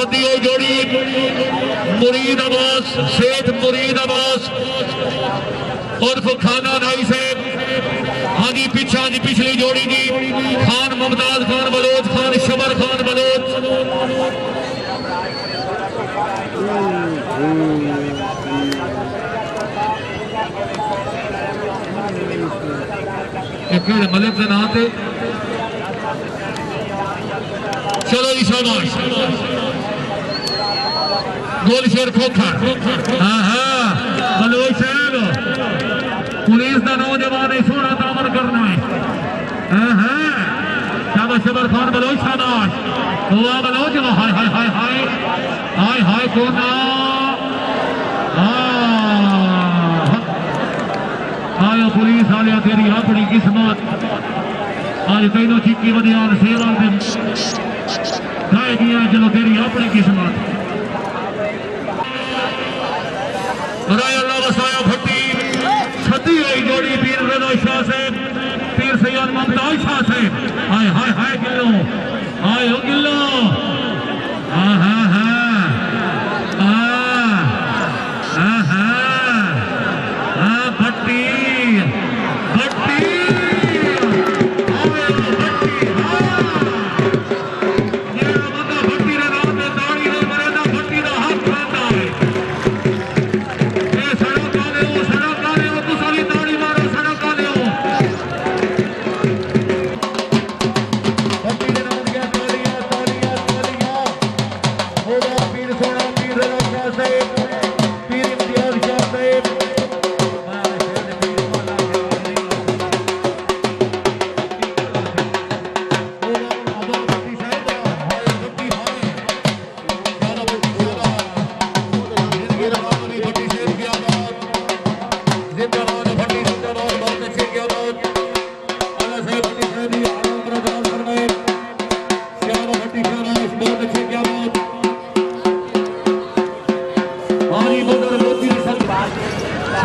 सदी हुई जोड़ी मुरीद अब्बास सेठ मुरीद अब्बास उर्फ खाना नाई साहब। हाँ जी पिछा जी पिछली जोड़ी जी खान मुमताज खान बलोच खान शबर खान बलोच। मलिक के नाम पे चलो जी शाबाश गोल शेर खोखा। हाँ हाँ बलोच साहब पुलिस का नौजवान है सोना दामन करना है। हाँ हाँ शाबाश शबर खान बलोच शाबाश हुआ बलोच। हाय हाय हाय हाय हाय हाय कोना आया पुलिस आलिया तेरी अपनी किस्मत आज तेनों चिक्की बदियान सेवा गाय दिया चलो तेरी अपनी किस्मत। अल्लाह वसाया भट्टी सदी हुई जोड़ी पीर रजा शाह साहब पीर सैयद मुमताज शाह साहब। हाय हाय हाय गिल्लो हाय हो गिल्लो। हाँ हाँ हाँ हाँ हाँ हाँ भट्टी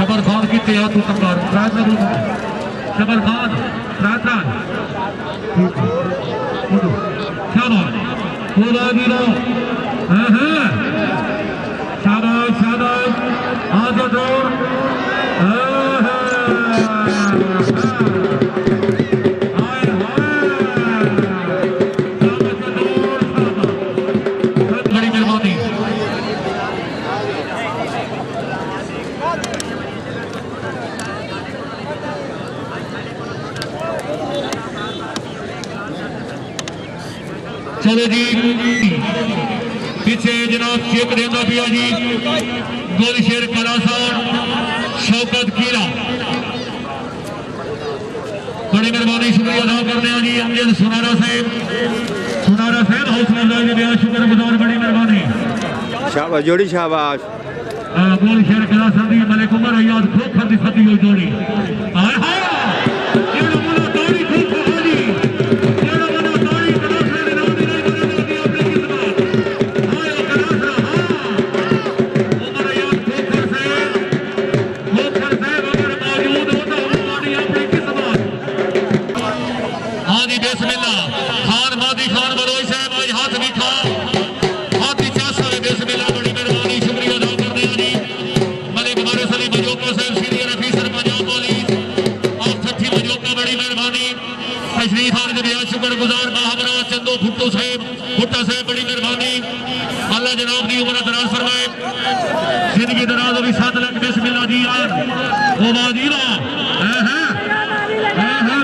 शबर खान की तैयार तू कंगार शबर खान प्रार्थना शाबाश खुदा गिरो। हाँ हाँ शाबाश शाबाश आगे दौड़। बड़ी मेहरबानी चलो जी पीछे जनाब चेक देना पिया जी गोल शेर कलासार शौकत कीरा बड़ी मेहरबानी शुक्रिया अदा करने जी अमजद सुनारा साहब हौसला अफजाई बेहद शुक्रगुजार बड़ी मेहरबानी शाबाश जोड़ी शाबाश गोल शेर कलासार दी मलिक उमर अयाद खोखर दी सदी हुई जोड़ी। हाय हाय शुक्रगुजार महावरा चंदो भुट्टो साहब भुट्टा साहब बड़ी मेहरबानी अल्लाह जनाब की उम्र दराज फरमाए जिंदगी दराज अभी 7 लाख बिस्मिल्लाह जी यार ओ बाजीरा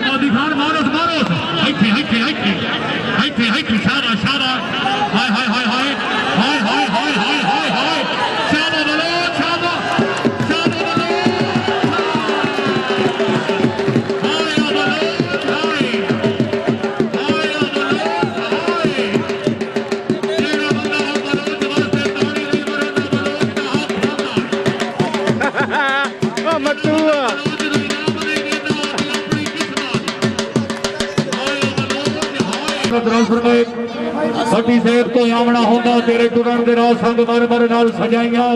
मोदी खान मारोस मारोस हाइके हाइके हाइके हाइके हाइके शाबाश शाबाश हाय हाय हाय हाय हाय हाय हाय हाय हाय हाय शाबाश बोलो शाबाश शाबाश बोलो भट्टी साहब तो आमना होंदा तेरे टुरन दे राह संग मर नाल सजाइयां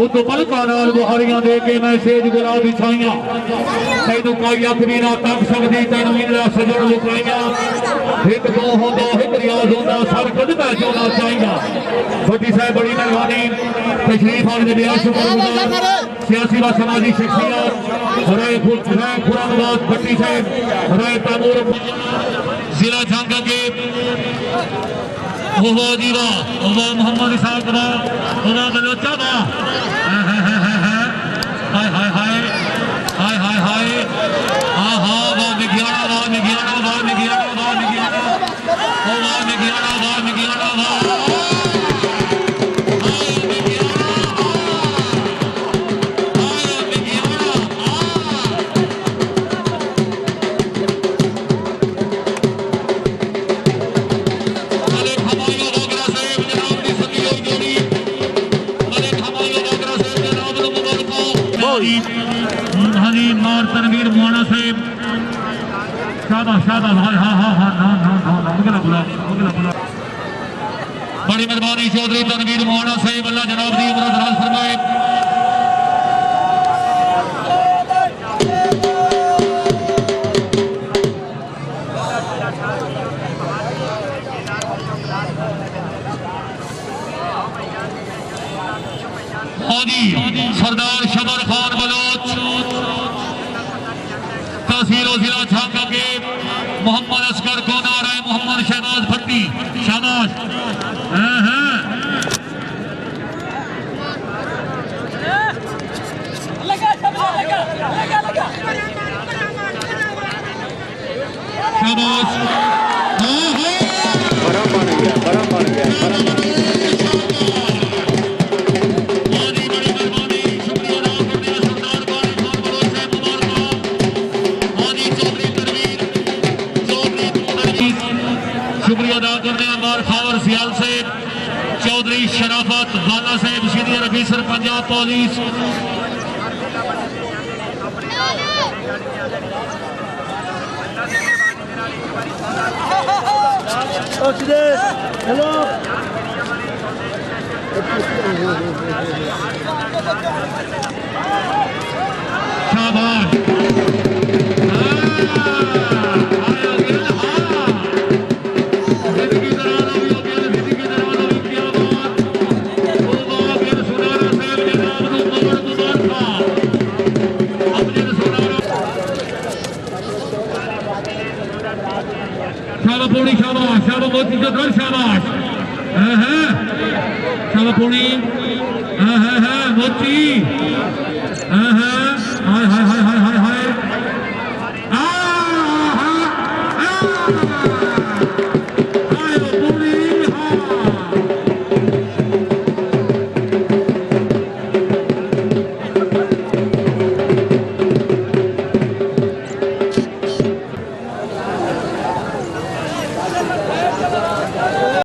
उतो पलका नाल बुहारियां दे के मैं सेज गुलाब बिछाइयां। तैनू कोई अख भी ना तक सकती तैनू इंदा सजन लुकाइया एक दो होंदा एक रियाज होंदा सर खुद मैच होना चाहिए बड़ी साहब बड़ी मेहरबानी तशरीफ आने दिया शुक्रगुजार सियासी व समाजी शख्सियत राय खुरानवाज भट्टी साहब राय तैमूर जिला झंग के जीवा मोहम्मद इसाक बलोचा हाय हाय हाय हाय हाय हाय हाय आहा वाह मिगियाना वाह मिगियाना वाह मिगियाना वाह मिगियाना ओ वाह मिगियाना वाह मिगियाना वाह हरी मार तनवीर मोना साहब शाबाश शाबाश हाय हा हा हा ना ना ना अगला बुला बड़ी मेहरबानी चौधरी तनवीर मोना साहब अल्लाह जनाब दी उम्र दराज फरमाए सरदार शबर खान बलोच तहसील जिला झांगा के मोहम्मद असगर को नारा है मोहम्मद शहबाज भट्टी शाबाश बड़ा बन गया चौधरी शराफत वाला साहब सीनियर अफीसर पंजाब पुलिस शाबाश शाबाश शाबाश मोती जगह शाबाश शाबाश मोती हाय हाय हाय हाय हाय हाय